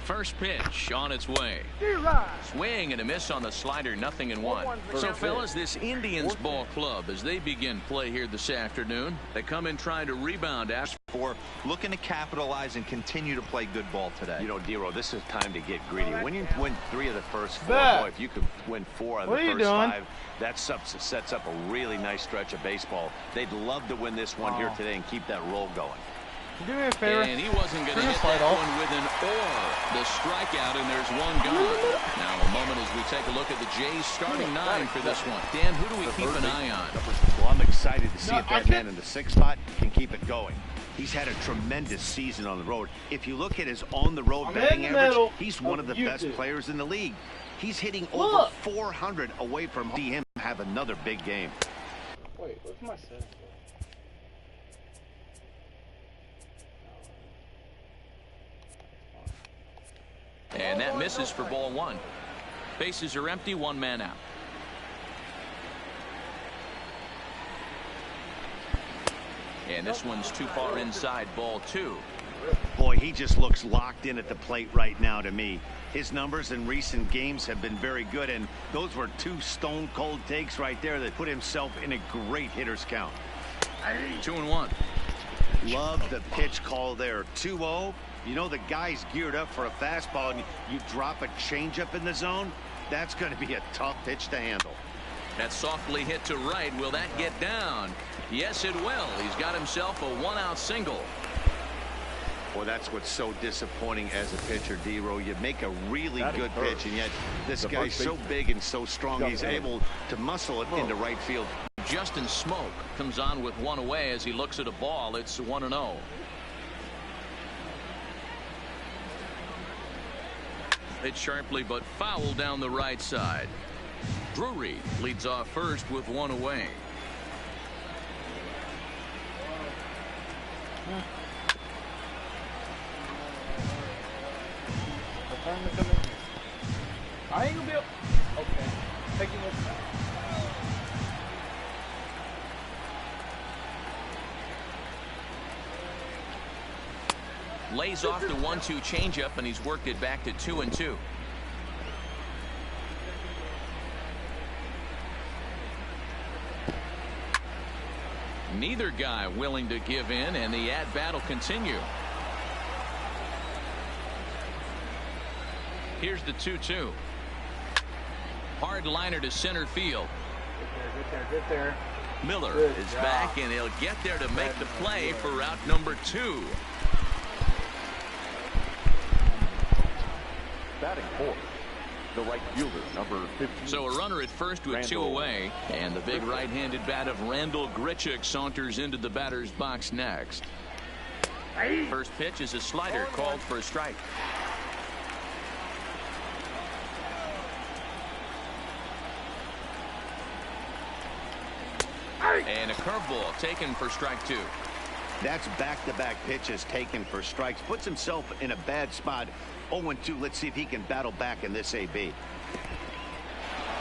First pitch on its way. Swing and a miss on the slider, 0-1. So, fellas, this Indians ball club, as they begin play here this afternoon, they come in trying to rebound after. Looking to capitalize and continue to play good ball today. You know, Dero, this is time to get greedy. When you win 3 of the first 4, boy, if you could win 4 out of the first 5, that sets up a really nice stretch of baseball. They'd love to win this one here today and keep that roll going. Do me a favor. And he wasn't going to hit that one with an the strikeout, and there's one gone. Now a moment as we take a look at the Jays starting 9 for this one. Dan, who do we keep an eye on? Well, I'm excited to see if that man in the 6th spot can keep it going. He's had a tremendous season on the road. If you look at his on-the-road batting average, he's one of the best players in the league. He's hitting over 400 away from him have another big game. Wait, what's my set? And that misses for ball 1. Bases are empty, 1 man out. And this one's too far inside, ball 2. Boy, he just looks locked in at the plate right now to me. His numbers in recent games have been very good, and those were 2 stone-cold takes right there that put himself in a great hitter's count. 2-1. Love the pitch call there. 2-0. You know the guy's geared up for a fastball, and you drop a changeup in the zone. That's going to be a tough pitch to handle. That's softly hit to right. Will that get down? Yes, it will. He's got himself a 1-out single. Well, that's what's so disappointing as a pitcher, Dero. You make a really good pitch, and yet this guy's so big and so strong, he's able to muscle it into right field. Justin Smoke comes on with 1 away as he looks at a ball. It's 1-0. Hit sharply but foul down the right side. Drury leads off first with 1 away. I ain't gonna be okay. Taking this back. Lays off the 1-2 changeup, and he's worked it back to 2-2. Neither guy willing to give in, and the at-bat will continue. Here's the 2-2. Hard liner to center field. Get there. Miller is back, and he'll get there to make the play for route number 2. Batting fourth, the right fielder, number 15. So a runner at first with 2 away, and the big right-handed bat of Randal Grichuk saunters into the batter's box next. First pitch is a slider called for a strike. And a curveball taken for strike 2. That's back-to-back pitches taken for strikes. Puts himself in a bad spot. 0-2. Let's see if he can battle back in this AB.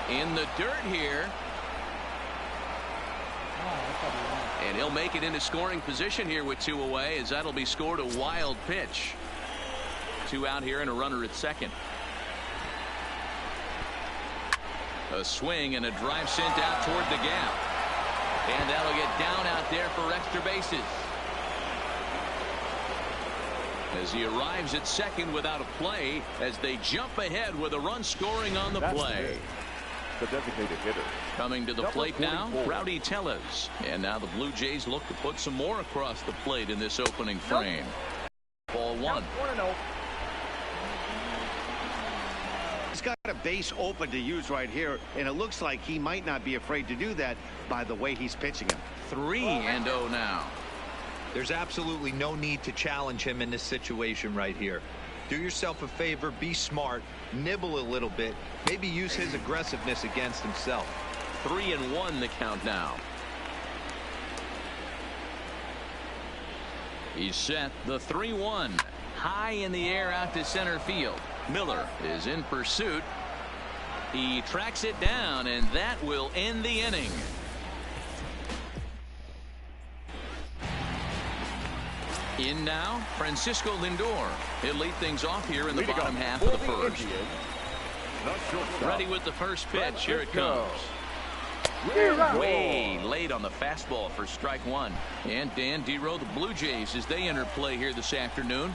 In the dirt here. And he'll make it into scoring position here with 2 away, as that'll be scored a wild pitch. 2 out here and a runner at second. A swing and a drive sent out toward the gap. And that'll get down out there for extra bases. As he arrives at second without a play, as they jump ahead with a run scoring on the play. The designated hitter. Coming to the plate now, Rowdy Tellez. And now the Blue Jays look to put some more across the plate in this opening frame. Ball 1. He's got a base open to use right here, and it looks like he might not be afraid to do that by the way he's pitching him. 3-0 now. There's absolutely no need to challenge him in this situation right here. Do yourself a favor, be smart, nibble a little bit, maybe use his aggressiveness against himself. 3-1 the count now. He's set the 3-1. High in the air out to center field. Miller is in pursuit. He tracks it down, and that will end the inning. In now, Francisco Lindor. He'll lead things off here in the bottom half of the first. Ready with the first pitch. Here it comes. Way late on the fastball for strike one. And Dan Dero, the Blue Jays, as they enter play here this afternoon.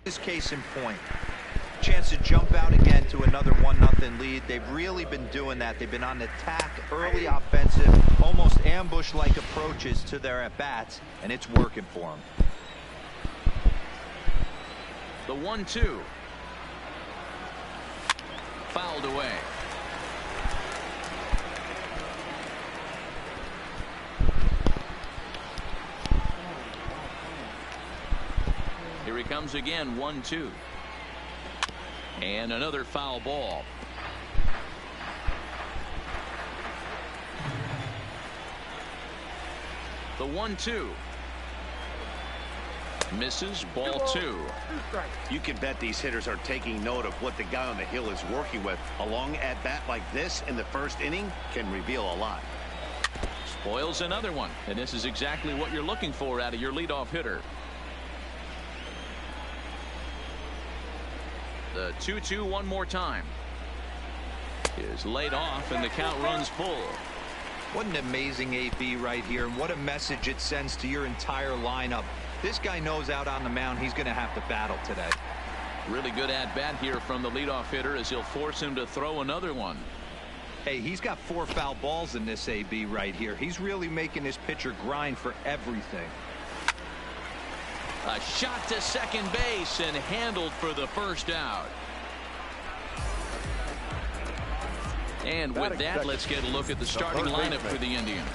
This case in point. Chance to jump out again to another 1-0 lead. They've really been doing that. They've been on the attack, early offensive, almost ambush-like approaches to their at-bats, and it's working for them. The 1-2. Fouled away. Here he comes again, 1-2. And another foul ball. The 1-2. Misses, ball 2. You can bet these hitters are taking note of what the guy on the hill is working with. A long at bat like this in the first inning can reveal a lot. Spoils another one, and this is exactly what you're looking for out of your leadoff hitter. The 2-2 one more time is laid off, and the count runs full. What an amazing AB right here, and what a message it sends to your entire lineup. This guy knows out on the mound he's going to have to battle today. Really good at bat here from the leadoff hitter, as he'll force him to throw another one. Hey, he's got 4 foul balls in this AB right here. He's really making his pitcher grind for everything. A shot to second base and handled for the first out. And with that, let's get a look at the starting lineup for the Indians.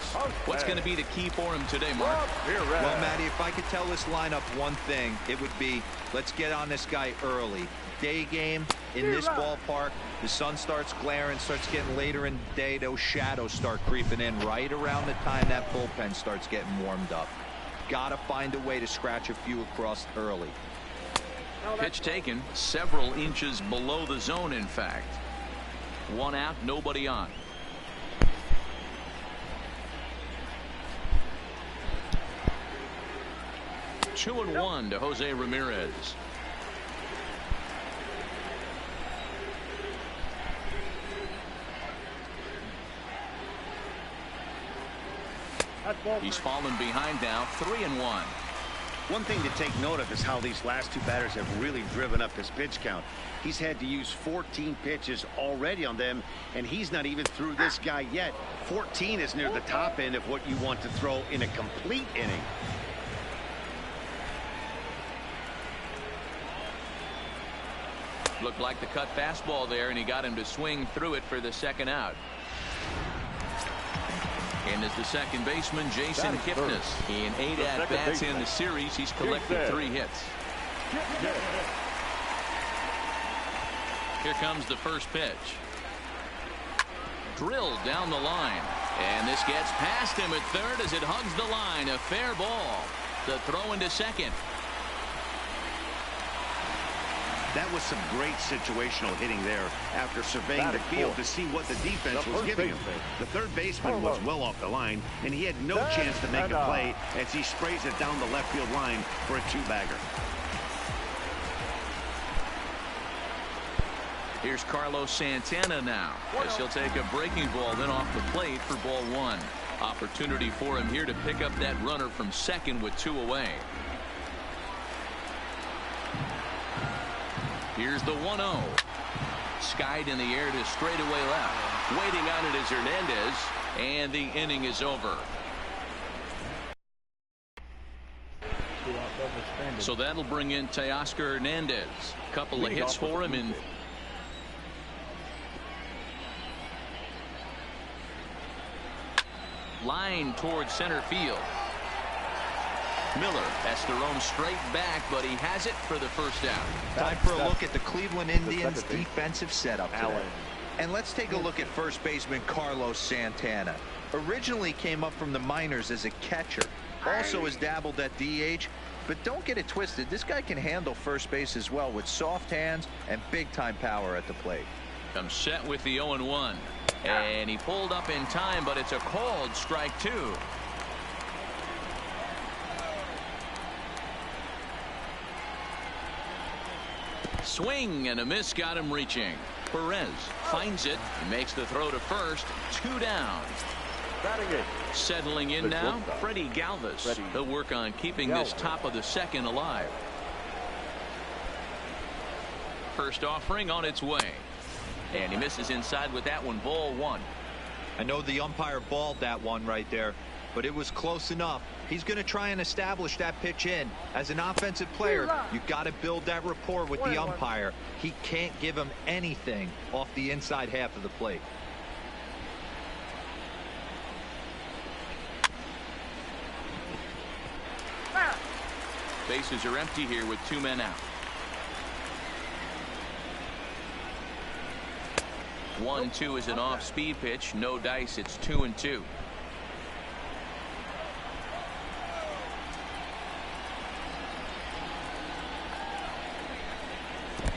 What's going to be the key for him today, Mark? Well, Matty, if I could tell this lineup one thing, it would be, let's get on this guy early. Day game in this ballpark, the sun starts glaring, starts getting later in the day, those shadows start creeping in right around the time that bullpen starts getting warmed up. Gotta find a way to scratch a few across early. Pitch taken several inches below the zone, in fact. 1 out, nobody on. Two and 1 to Jose Ramirez. He's fallen behind now, 3-1. One thing to take note of is how these last 2 batters have really driven up his pitch count. He's had to use 14 pitches already on them, and he's not even through this guy yet. 14 is near the top end of what you want to throw in a complete inning. Looked like the cut fastball there, and he got him to swing through it for the second out. And as the second baseman, Jason Kipnis. In 8 at-bats in the series, he's collected 3 hits. Here comes the first pitch. Drilled down the line. And this gets past him at third as it hugs the line. A fair ball. The throw into second. That was some great situational hitting there after surveying the field to see what the defense was giving him. The third baseman was well off the line, and he had no chance to make a play as he sprays it down the left field line for a 2-bagger. Here's Carlos Santana now, as he'll take a breaking ball then off the plate for ball 1. Opportunity for him here to pick up that runner from second with 2 away. Here's the 1-0. Skied in the air to straightaway left. Waiting on it is Hernandez, and the inning is over. So that'll bring in Teoscar Hernandez. Couple of hits for him in. Line towards center field. Miller has to roam straight back, but he has it for the first out. Time for a look at the Cleveland Indians defensive setup today. And let's take a look at first baseman Carlos Santana. Originally came up from the minors as a catcher. Also has dabbled at DH. But don't get it twisted. This guy can handle first base as well with soft hands and big-time power at the plate. I'm set with the 0-1. And he pulled up in time, but it's a called strike 2. Swing and a miss got him reaching. Perez finds it. He makes the throw to first. 2 down. Settling in now, Freddie Galvis. He'll work on keeping this top of the second alive. First offering on its way. And he misses inside with that one. Ball 1. I know the umpire balled that one right there, but it was close enough. He's going to try and establish that pitch in. As an offensive player, you got to build that rapport with the umpire. He can't give him anything off the inside half of the plate. Bases are empty here with 2 men out. 1-2 is an off-speed pitch. No dice. It's 2-2.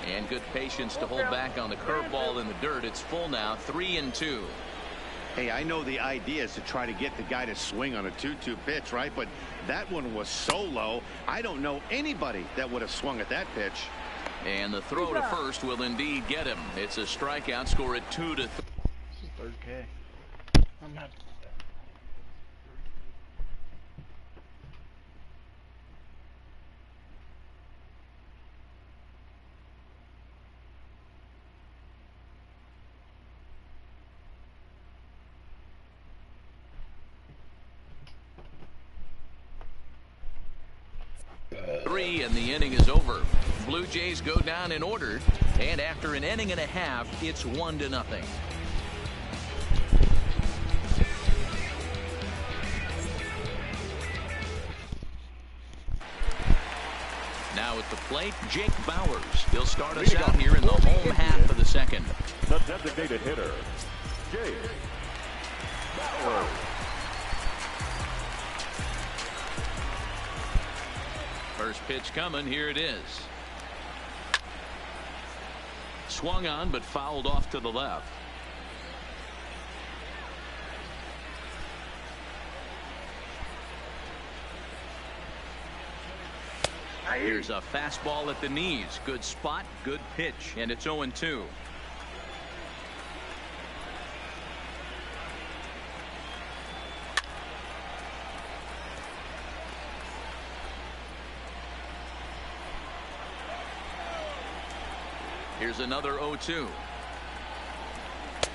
And good patience to hold back on the curveball in the dirt. It's full now. 3-2. Hey, I know the idea is to try to get the guy to swing on a 2-2 pitch, right? But that one was so low. I don't know anybody that would have swung at that pitch. And the throw to first will indeed get him. It's a strikeout. Score at 2-3. This is 3K. I'm not. And the inning is over. Blue Jays go down in order, and after an inning and a half, it's 1-0. Now at the plate, Jake Bauers. He'll start us out here in the home half of the second. The designated hitter, Jake Bauers. First pitch coming. Here it is. Swung on but fouled off to the left. Here's a fastball at the knees. Good spot, good pitch, and it's 0-2. Here's another 0-2.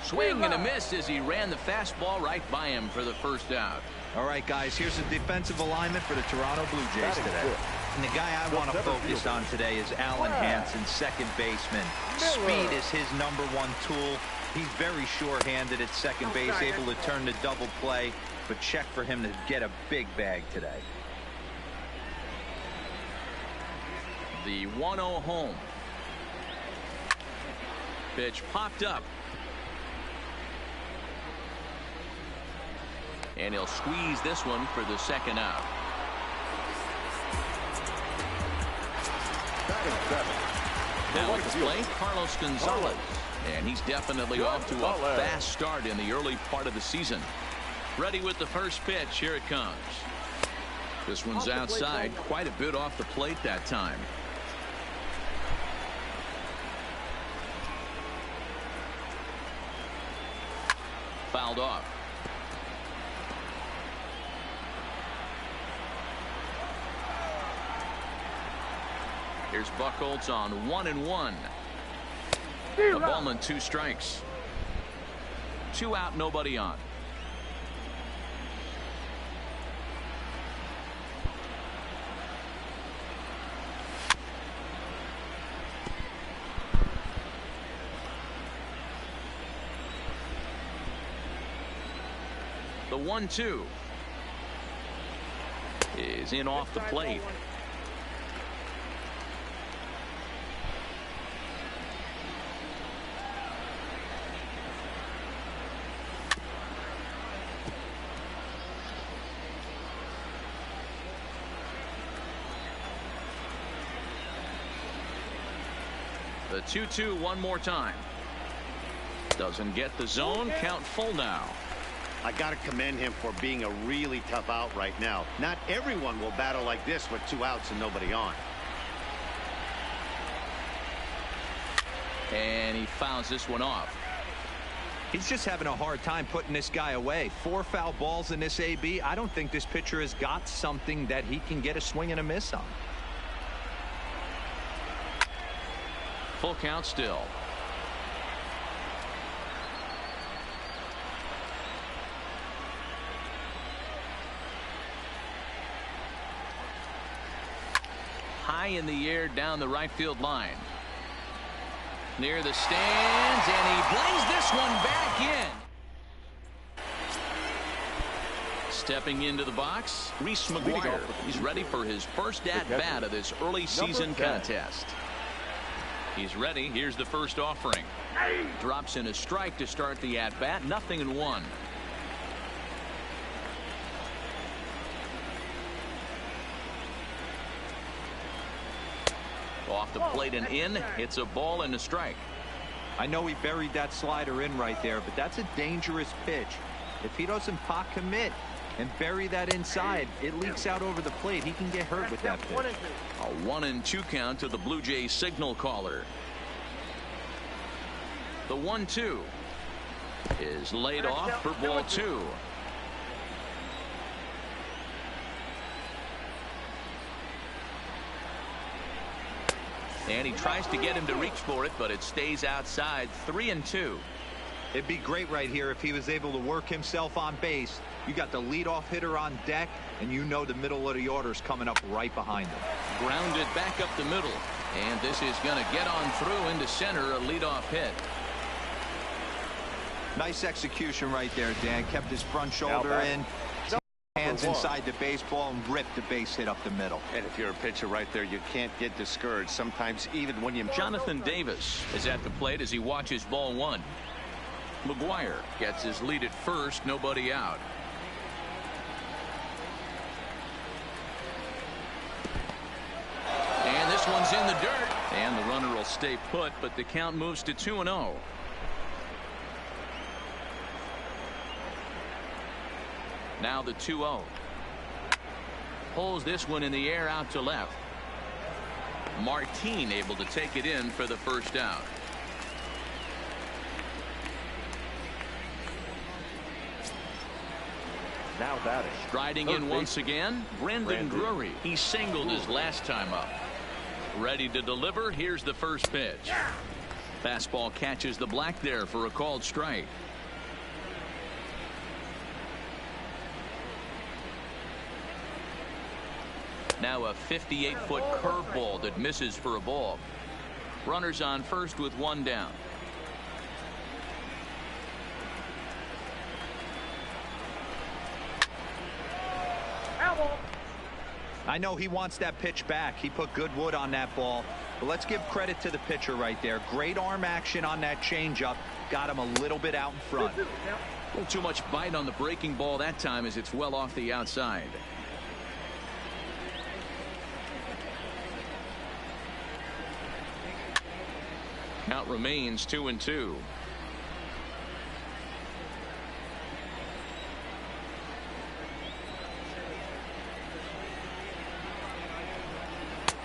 Swing and a miss as he ran the fastball right by him for the first out. All right, guys, here's a defensive alignment for the Toronto Blue Jays today. And the guy I want to focus on today is Alan Hansen, second baseman. Speed is his #1 tool. He's very sure-handed at second base, able to turn the double play, but check for him to get a big bag today. The 1-0 home. Pitch popped up. And he'll squeeze this one for the second out. Now at the plate, Carlos Gonzalez. And he's definitely off to a fast start in the early part of the season. Ready with the first pitch. Here it comes. This one's outside. Quite a bit off the plate that time. Fouled off. Here's Buchholz on 1-1. A ball and 2 strikes. 2 out, nobody on. The 1-2 is in off the plate. The 2-2 one more time. Doesn't get the zone. Count full now. I got to commend him for being a really tough out right now. Not everyone will battle like this with 2 outs and nobody on. And he fouls this one off. He's just having a hard time putting this guy away. 4 foul balls in this AB. I don't think this pitcher has got something that he can get a swing and a miss on. Full count still. High in the air down the right field line. Near the stands, and he brings this one back in. Stepping into the box, Reese McGuire. He's ready for his first at-bat of this early season contest. He's ready. Here's the first offering. Drops in a strike to start the at-bat. 0-1. Off the plate and in. It's a ball and a strike. I know he buried that slider in right there, but that's a dangerous pitch. If he doesn't pot commit and bury that inside, it leaks out over the plate. He can get hurt with that pitch. A 1-2 count to the Blue Jays signal caller. The 1-2 is laid off for ball 2. And he tries to get him to reach for it, but it stays outside. 3-2. It'd be great right here if he was able to work himself on base. You got the leadoff hitter on deck, and you know the middle of the order is coming up right behind him. Grounded back up the middle, and this is going to get on through into center. A leadoff hit. Nice execution right there, Dan. Kept his front shoulder in, hands inside the baseball, and ripped the base hit up the middle. And if you're a pitcher right there, you can't get discouraged. Sometimes even when you... Jonathan Davis is at the plate as he watches ball 1. McGuire gets his lead at first. Nobody out. And this one's in the dirt. And the runner will stay put, but the count moves to 2-0. Now the 2-0. Pulls this one in the air out to left. Martin able to take it in for the first out. Now batting. Striding in once again, Brandon Drury. He singled his last time up. Ready to deliver. Here's the first pitch. Fastball catches the black there for a called strike. Now a 58-foot curveball that misses for a ball. Runners on first with 1 down. I know he wants that pitch back. He put good wood on that ball. But let's give credit to the pitcher right there. Great arm action on that changeup. Got him a little bit out in front. A little too much bite on the breaking ball that time as it's well off the outside. Count remains 2-2.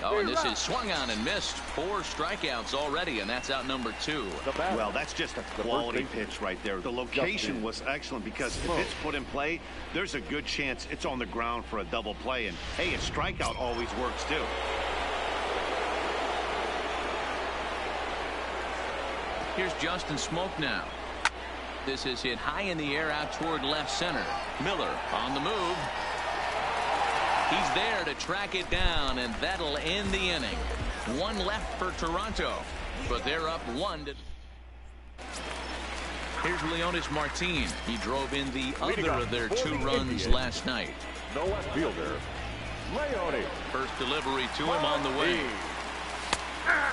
Oh, and this is swung on and missed. 4 strikeouts already, and that's out number 2. Well, that's just a quality pitch right there. The location was excellent because if it's put in play, there's a good chance it's on the ground for a double play. And, hey, a strikeout always works, too. Here's Justin Smoak now. This is hit high in the air out toward left center. Miller on the move. He's there to track it down, and that'll end the inning. One left for Toronto, but they're up 1. Here's Leonys Martin. He drove in the other of their 2 runs last night. The left fielder, Leone. First delivery to him on the way.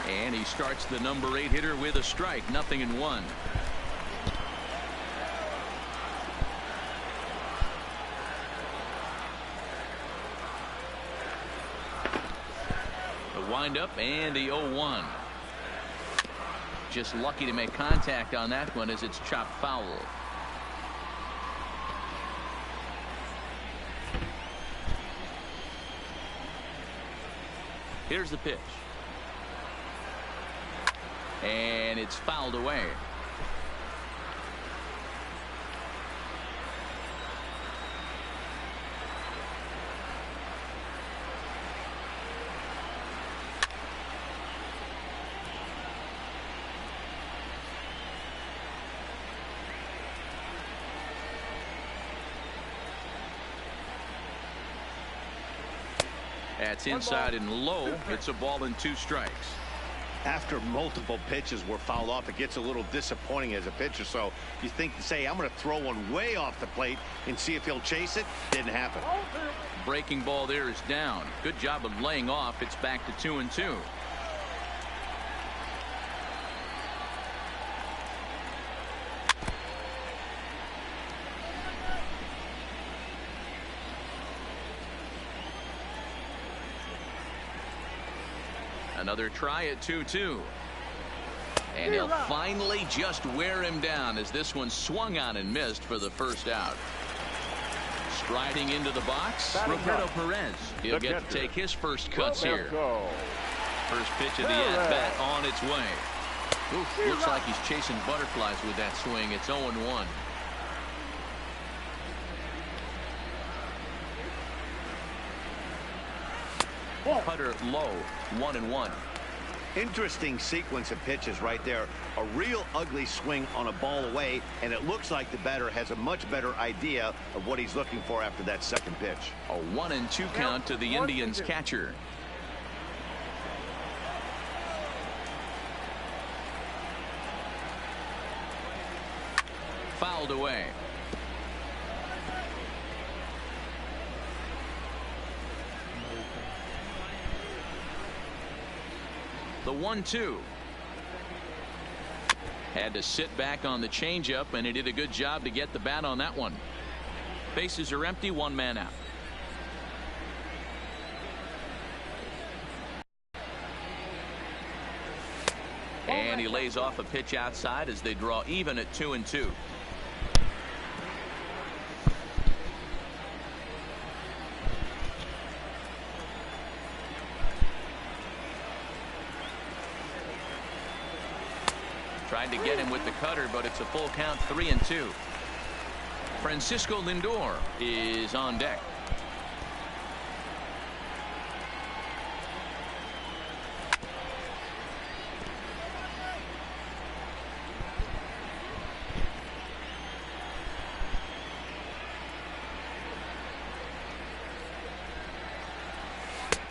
And he starts the number 8 hitter with a strike. 0-1. The windup and the 0-1. Just lucky to make contact on that one as it's chopped foul. Here's the pitch. And it's fouled away. That's inside and low. It's a ball and 2 strikes. After multiple pitches were fouled off, it gets a little disappointing as a pitcher. So you think to say, I'm going to throw one way off the plate and see if he'll chase it. Didn't happen. Breaking ball there is down. Good job of laying off. It's back to 2-2. Another try at 2-2. And he'll finally just wear him down as this one swung on and missed for the first out. Striding into the box, Roberto Perez. He'll get to take his first cuts here. First pitch of the at-bat on its way. Oof, looks like he's chasing butterflies with that swing. It's 0-1. Cutter low, 1-1. Interesting sequence of pitches right there. A real ugly swing on a ball away, and it looks like the batter has a much better idea of what he's looking for after that second pitch. A 1-2 count to the Indians catcher. Fouled away. The 1-2. Had to sit back on the changeup, and he did a good job to get the bat on that one. Bases are empty, 1 man out. And he lays off a pitch outside as they draw even at 2-2. Tried to get him with the cutter, but it's a full count, 3-2. Francisco Lindor is on deck.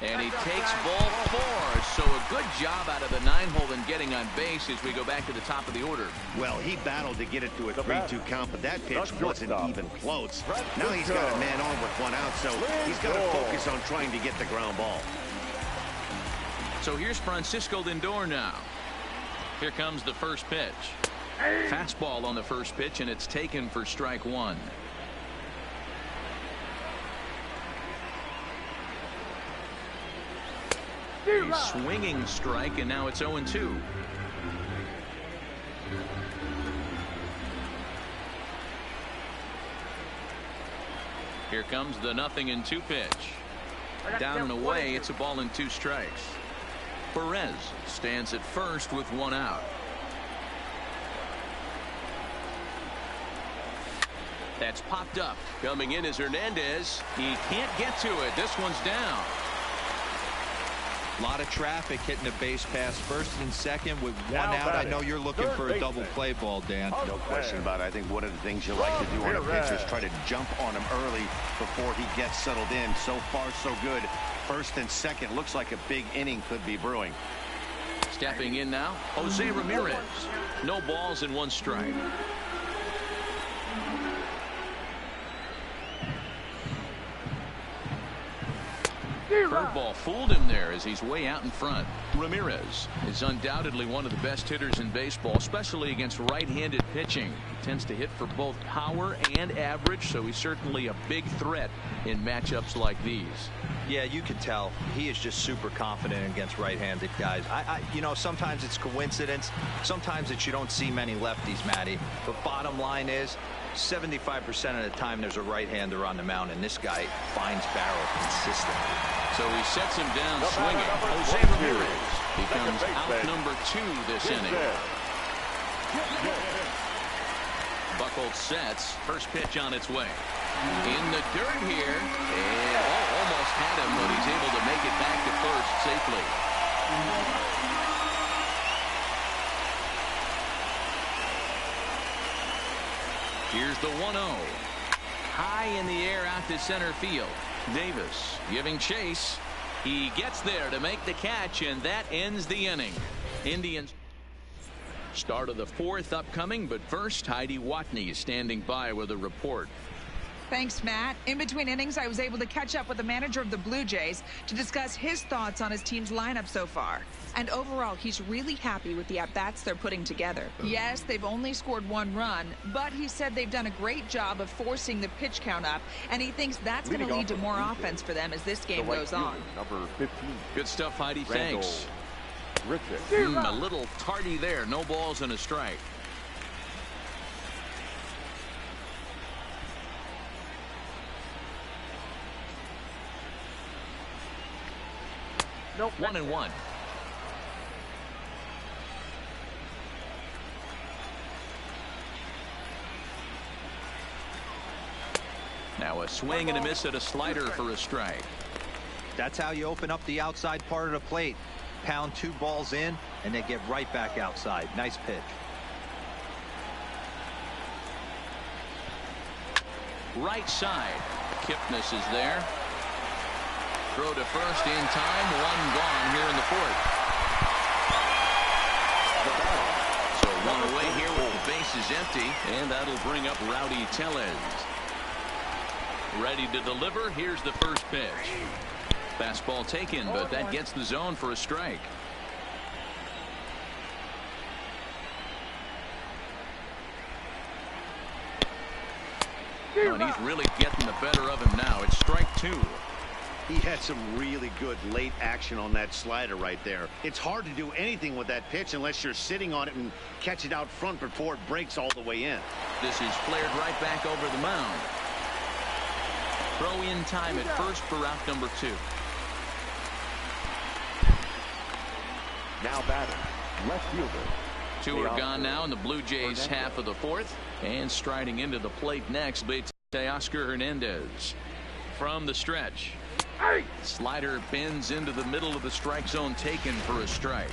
And he takes ball 4. So a good job out of the 9-hole in getting on base as we go back to the top of the order. Well, he battled to get it to a 3-2 count, but that pitch wasn't even close. Now he's got a man on with 1 out, so he's got to focus on trying to get the ground ball. So here's Francisco Lindor now. Here comes the first pitch. Fastball on the first pitch, and it's taken for strike 1. A swinging strike, and now it's 0-2. Here comes the 0-2 pitch. Down and away. It's a ball and 2 strikes. Perez stands at first with 1 out. That's popped up. Coming in is Hernandez. He can't get to it. This one's down. A lot of traffic hitting the base pass first and second with one out. I know you're looking for a double play ball, Dan. No question about it. I think one of the things you like to do on a pitcher is try to jump on him early before he gets settled in. So far, so good. First and second, looks like a big inning could be brewing. Stepping in now, Jose Ramirez. No balls and 1 strike. Curveball fooled him there as he's way out in front. Ramirez is undoubtedly one of the best hitters in baseball, especially against right-handed pitching. He tends to hit for both power and average, so he's certainly a big threat in matchups like these. Yeah, you can tell he is just super confident against right-handed guys. You know, sometimes it's coincidence. Sometimes it's you don't see many lefties, Matty. But bottom line is 75% of the time there's a right-hander on the mound, and this guy finds barrel consistently. So he sets him down swinging. Jose Ramirez becomes out number 2 this inning. Buchholz sets. First pitch on its way. In the dirt here. And almost had him, but he's able to make it back to first safely. Here's the 1-0. High in the air out to center field. Davis giving chase. He gets there to make the catch, and that ends the inning. Indians start of the 4th upcoming, but first Heidi Watney is standing by with a report. Thanks, Matt. In between innings, I was able to catch up with the manager of the Blue Jays to discuss his thoughts on his team's lineup so far. And overall, he's really happy with the at-bats they're putting together. Yes, they've only scored 1 run, but he said they've done a great job of forcing the pitch count up, and he thinks that's going to lead to more offense for them as this game goes on. Number 15. Good stuff, Heidi. Thanks. Richard. A little tardy there. No balls and a strike. Nope. 1-1. Now a swing and a miss at a slider for a strike. That's how you open up the outside part of the plate. Pound 2 balls in, and they get right back outside. Nice pitch. Right side. Kipnis is there. Throw to first in time. 1 gone here in the 4th. So 1 away here with the bases empty, and that'll bring up Rowdy Tellez. Ready to deliver. Here's the first pitch. Fastball taken, but that gets the zone for a strike. Oh, and he's really getting the better of him now. It's strike 2. He had some really good late action on that slider right there. It's hard to do anything with that pitch unless you're sitting on it and catch it out front before it breaks all the way in. This is flared right back over the mound. Throw in time at first for out number 2. Now batting, left fielder. 2 are gone now in the Blue Jays half of the 4th. And striding into the plate next, Oscar Hernandez. From the stretch. Slider bends into the middle of the strike zone, taken for a strike.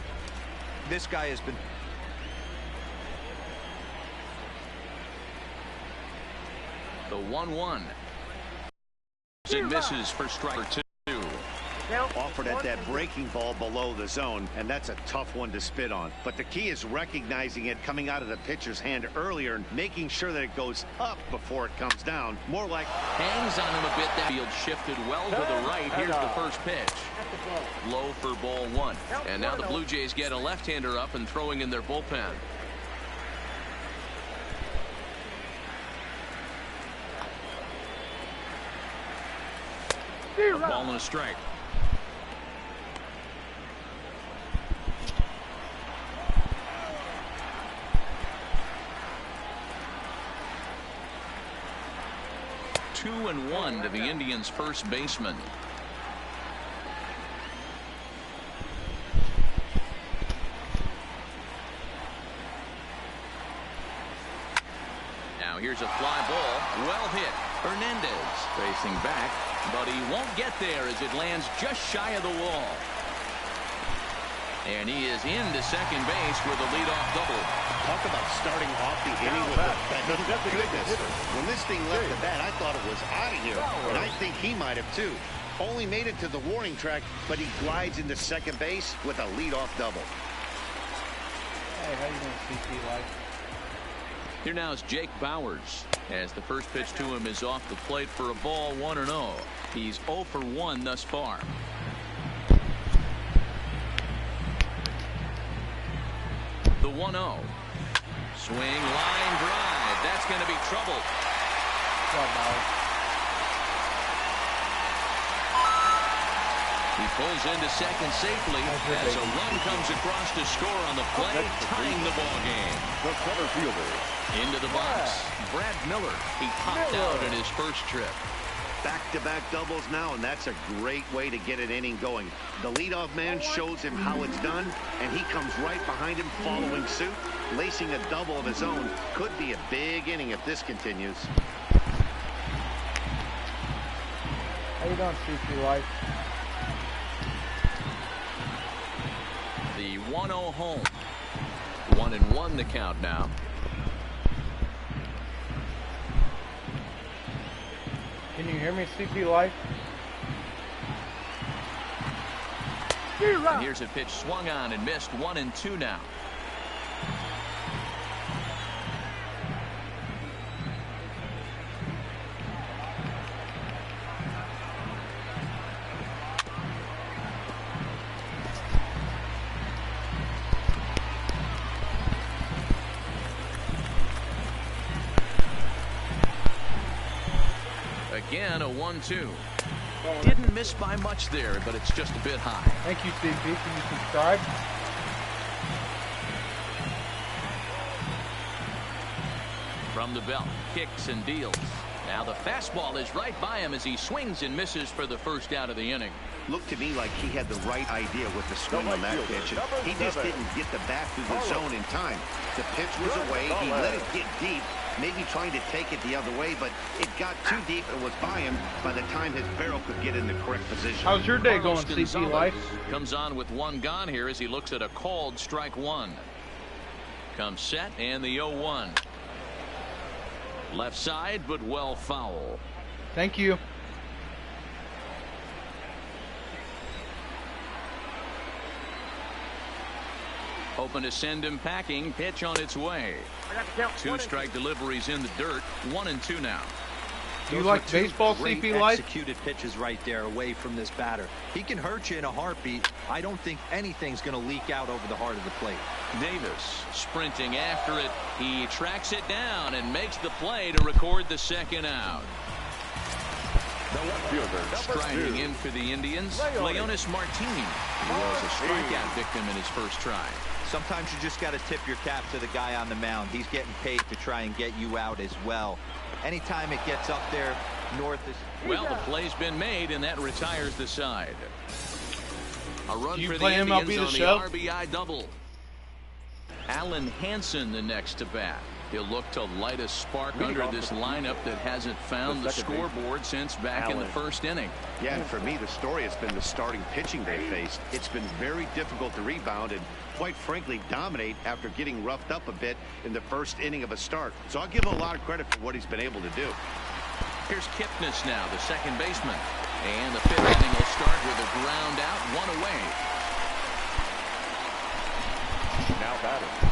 This guy has been... The 1-1. It misses for strike 2. Offered at that breaking ball below the zone, and that's a tough one to spit on. But the key is recognizing it coming out of the pitcher's hand earlier and making sure that it goes up before it comes down. More like hangs on him a bit. That field shifted well to the right. Here's the first pitch. Low for ball 1. And now the Blue Jays get a left-hander up and throwing in their bullpen. A ball and a strike. Two and 1 to the Indians' first baseman. Now here's a fly ball. Well hit. Hernandez facing back, but he won't get there as it lands just shy of the wall. And he is into second base with a leadoff double. Talk about starting off the inning with a bang. Goodness. When this thing left the bat, I thought it was out of here. And I think he might have too. Only made it to the warning track, but he glides into second base with a leadoff double. Hey, how you doing, CP Life? Here now is Jake Bauers, as the first pitch to him is off the plate for a ball, 1-0. He's 0 for 1 thus far. The 1-0. Swing, line drive. That's going to be trouble. He pulls into second safely as a run comes across to score on the play, tying the ball game. The center fielder. Into the box, Brad Miller. He popped out in his first trip. Back-to-back doubles now, and that's a great way to get an inning going. The leadoff man shows him how it's done, and he comes right behind him following suit, lacing a double of his own. Could be a big inning if this continues. How you doing, CP Life? The 1-0 home. 1-1 the count now. Can you hear me, CP Life? And here's a pitch swung on and missed. 1-2 now. Again, a 1-2. Didn't miss by much there, but it's just a bit high. Thank you, CP. Can you subscribe? From the belt, kicks and deals. Now the fastball is right by him as he swings and misses for the first out of the inning. Looked to me like he had the right idea with the swing on that pitch. He just didn't get the bat through the zone in time. The pitch was away. He let it get deep, maybe trying to take it the other way, but it got too deep and was by him by the time his barrel could get in the correct position. How's your day going, Carlos CP Gonzalez Life? comes on with one gone here as he looks at a called strike one. Comes set and the 0-1. Left side, but well foul. Thank you. Open to send him packing. Pitch on its way. Two strike deliveries in the dirt. 1-2 now. Do you like baseball, CP Life? Executed pitches right there away from this batter. He can hurt you in a heartbeat. I don't think anything's going to leak out over the heart of the plate. Davis sprinting after it. He tracks it down and makes the play to record the second out. The left fielder, Striding in for the Indians, Leonis Martin. He was a strikeout victim in his first try. Sometimes you just got to tip your cap to the guy on the mound. He's getting paid to try and get you out as well. Anytime it gets up there north is... Well, the play's been made, and that retires the side. A run for the play Indians MLB on The Show? the RBI double. Alan Hansen the next to bat. He'll look to light a spark under this lineup that hasn't found the scoreboard since back in the first inning. Yeah, and for me, the story has been the starting pitching they faced. It's been very difficult to rebound and, quite frankly, dominate after getting roughed up a bit in the first inning of a start. So I'll give him a lot of credit for what he's been able to do. Here's Kipnis now, the second baseman. And the fifth inning will start with a ground out, one away. now batting,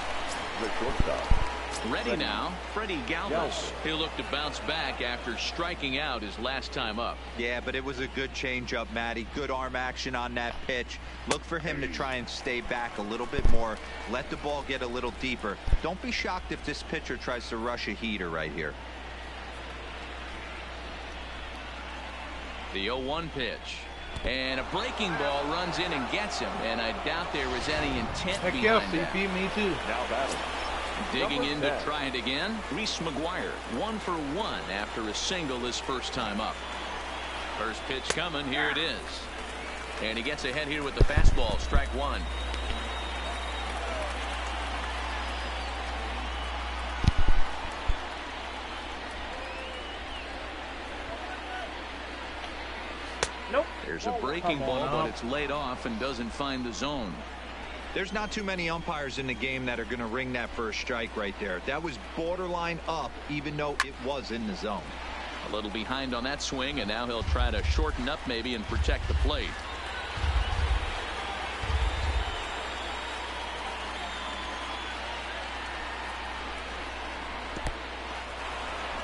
the shortstop. Ready now, Freddie Galvis. He'll look to bounce back after striking out his last time up. Yeah, but it was a good changeup, Matty. Good arm action on that pitch. Look for him to try and stay back a little bit more. Let the ball get a little deeper. Don't be shocked if this pitcher tries to rush a heater right here. The 0-1 pitch. And a breaking ball runs in and gets him. And I doubt there was any intent Heck behind yeah, that. CP, me too. Now batting. Digging in to try it again, Reese McGuire, 1 for 1 after a single his first time up. First pitch coming, here it is. And he gets ahead here with the fastball, strike one. Nope. There's a breaking ball, but it's laid off and doesn't find the zone. There's not too many umpires in the game that are going to ring that first strike right there. That was borderline up, even though it was in the zone. A little behind on that swing, and now he'll try to shorten up maybe and protect the plate.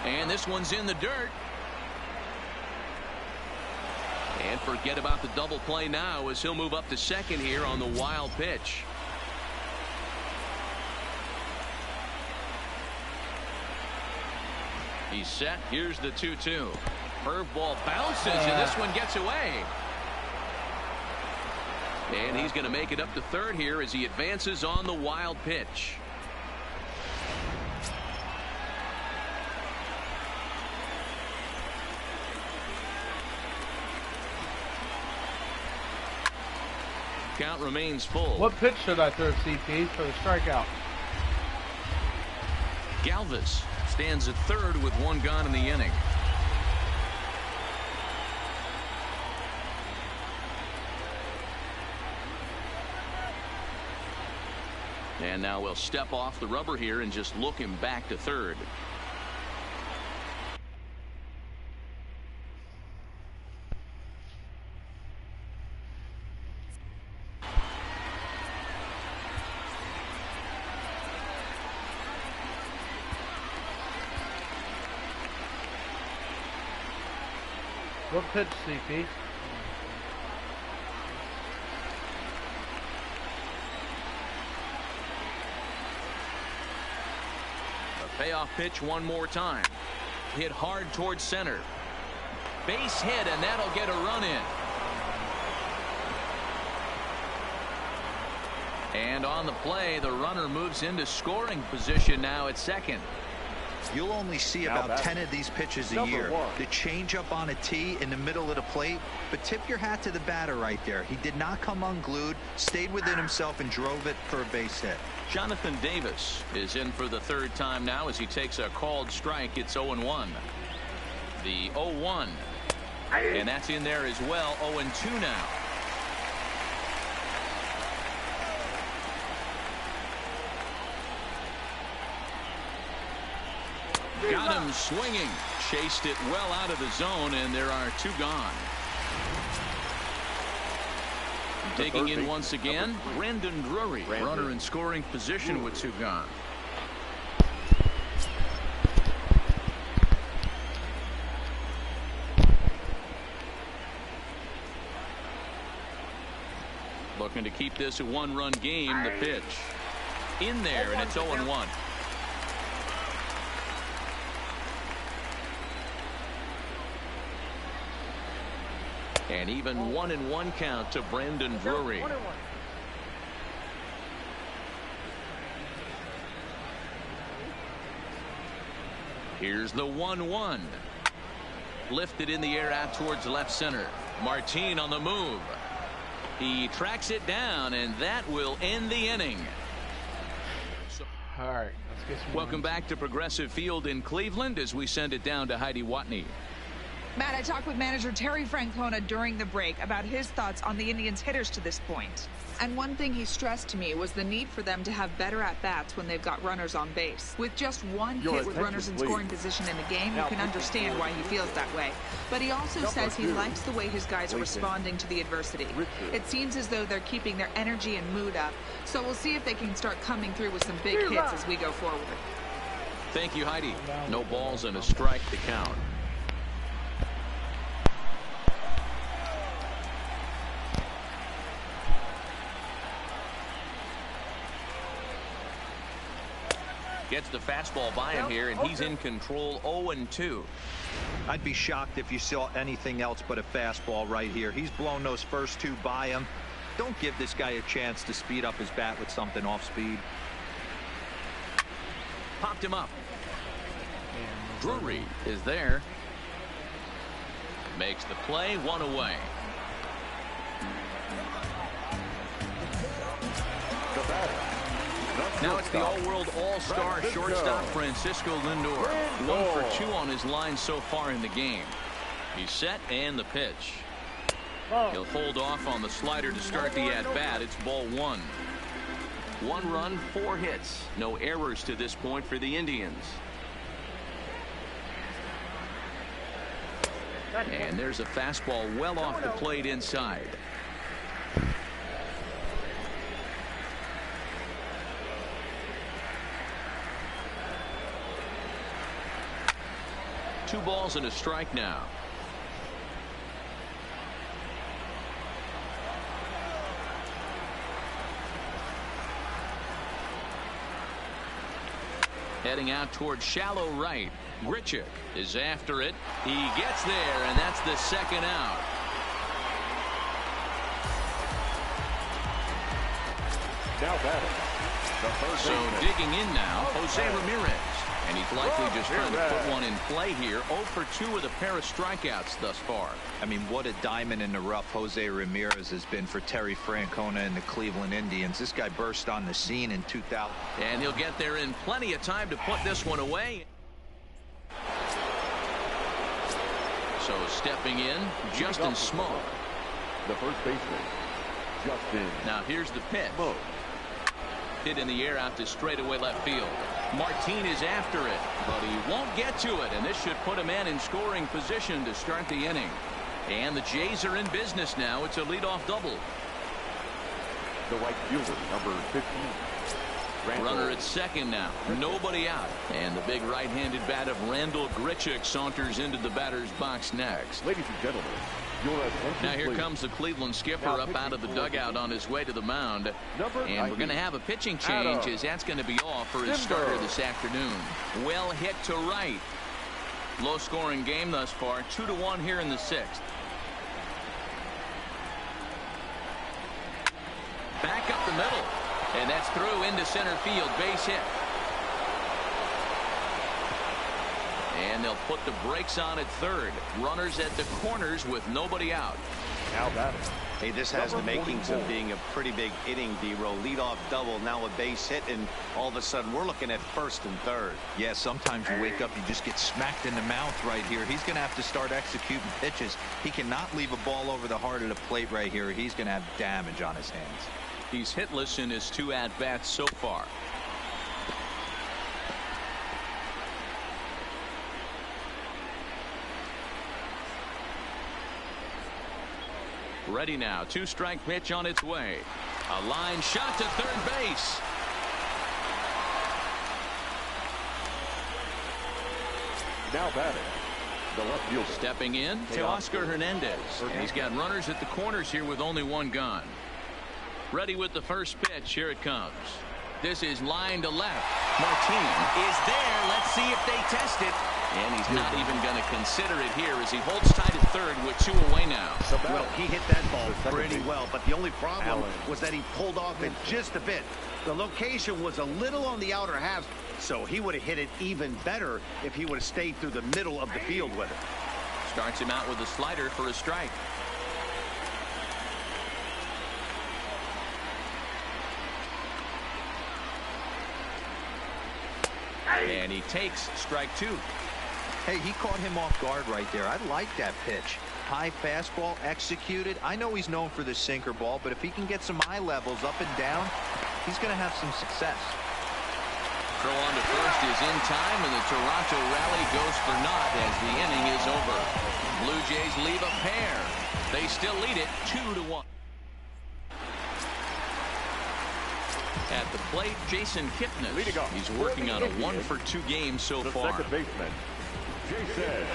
And this one's in the dirt. And forget about the double play now as he'll move up to second here on the wild pitch. He's set. Here's the 2-2. Curveball bounces, and this one gets away. And he's going to make it up to third here as he advances on the wild pitch. Count remains full. What pitch should I throw, CP, for the strikeout? Galvis stands at third with one gone in the inning. And now we'll step off the rubber here and just look him back to third. What pitch, CP? A payoff pitch one more time. Hit hard towards center. Base hit, and that'll get a run in. And on the play, the runner moves into scoring position now at second. You'll only see about 10 of these pitches a year. The changeup on a tee in the middle of the plate, but tip your hat to the batter right there. He did not come unglued, stayed within himself, and drove it for a base hit. Jonathan Davis is in for the third time now as he takes a called strike. It's 0-1. The 0-1. And that's in there as well. 0-2 now. Got him swinging. Chased it well out of the zone, and there are two gone. Digging in once again, Brandon Drury. Runner in scoring position with two gone. Looking to keep this a one-run game. The pitch in there, and it's 0-1. And even 1-1 count to Brandon Drury. Here's the 1-1. Lifted in the air out towards left center. Martin on the move. He tracks it down, and that will end the inning. All right, let's get some Welcome back to Progressive Field in Cleveland as we send it down to Heidi Watney. Matt, I talked with manager Terry Francona during the break about his thoughts on the Indians' hitters to this point. And one thing he stressed to me was the need for them to have better at-bats when they've got runners on base. With just one hit with runners in scoring position in the game, you can understand why he feels that way. But he also says he likes the way his guys are responding to the adversity. It seems as though they're keeping their energy and mood up. So we'll see if they can start coming through with some big hits as we go forward. Thank you, Heidi. No balls and a strike to count. Gets the fastball by him here, and he's in control. 0-2. I'd be shocked if you saw anything else but a fastball right here. He's blown those first two by him. Don't give this guy a chance to speed up his bat with something off speed. Popped him up. Drury is there. Makes the play, one away. Now it's the all-world all-star shortstop Francisco Lindor. 1 for 2 on his line so far in the game. He's set, and the pitch. He'll hold off on the slider to start the at-bat. It's ball one. 1 run, 4 hits. No errors to this point for the Indians. And there's a fastball well off the plate inside. Two balls and a strike now. Heading out toward shallow right. Grichuk is after it. He gets there, and that's the second out. Now batting, the first So baseman. digging in now, Jose Ramirez. And he's likely just trying to put one in play here. 0 for 2 with a pair of strikeouts thus far. I mean, what a diamond in the rough Jose Ramirez has been for Terry Francona and the Cleveland Indians. This guy burst on the scene in 2000. And he'll get there in plenty of time to put this one away. So stepping in, Justin Smoak. The first baseman, Justin. Now here's the pitch. Smoak. Hit in the air out to straightaway left field. Martin is after it, but he won't get to it, and this should put a man in scoring position to start the inning. And the Jays are in business now. It's a leadoff double. The right fielder, number 15. Randall. Runner at second now. Nobody out. And the big right-handed bat of Randall Grichuk saunters into the batter's box next. Ladies and gentlemen, your attention, Now here please. comes the Cleveland skipper Now up out of the pitching for dugout on his way to the mound. Number And 90, we're going to have a pitching change Adam as that's going to be off for his Simber. starter this afternoon. Well hit to right. Low-scoring game thus far. 2-1 here in the 6th. Back up the middle. And that's through into center field. Base hit. And they'll put the brakes on at third. Runners at the corners with nobody out. Now batting. Hey, this has the Number makings 44. of being a pretty big inning, D-Row. Leadoff double, now a base hit, and all of a sudden we're looking at first and third. Yeah, sometimes you wake up, you just get smacked in the mouth right here. He's going to have to start executing pitches. He cannot leave a ball over the heart of the plate right here. He's going to have damage on his hands. He's hitless in his 2 at-bats so far. Ready now. 2-strike pitch on its way. A line shot to third base. Now batting, the left fielder. Stepping in, Teoscar Hernandez. And he's got runners at the corners here with only 1 gone. Ready with the first pitch. Here it comes. This is line to left. Martin is there. Let's see if they test it. And he's not even going to consider it here as he holds tight at third with 2 away now. Well, he hit that ball The second pretty base. well, but the only problem Allen. was that he pulled off it just a bit. The location was a little on the outer half, so he would have hit it even better if he would have stayed through the middle of the field with it. Starts him out with a slider for a strike. And he takes strike 2. Hey, he caught him off guard right there. I like that pitch. High fastball executed. I know he's known for the sinker ball, but if he can get some eye levels up and down, he's going to have some success. Throw on to first is in time, and the Toronto rally goes for naught as the inning is over. Blue Jays leave a pair. They still lead it 2-1. At the plate, Jason Kipnis. Leading off He's for working the on a Indians, 1-for-2 game so The far. second baseman, Jason.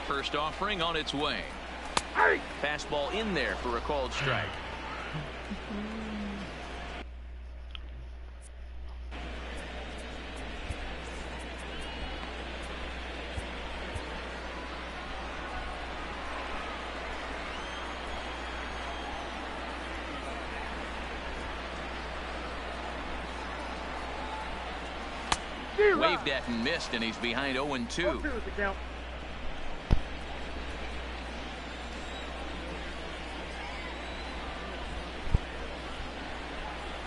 First offering on its way. Fastball in there for a called strike. Waved at and missed, and he's behind 0-2.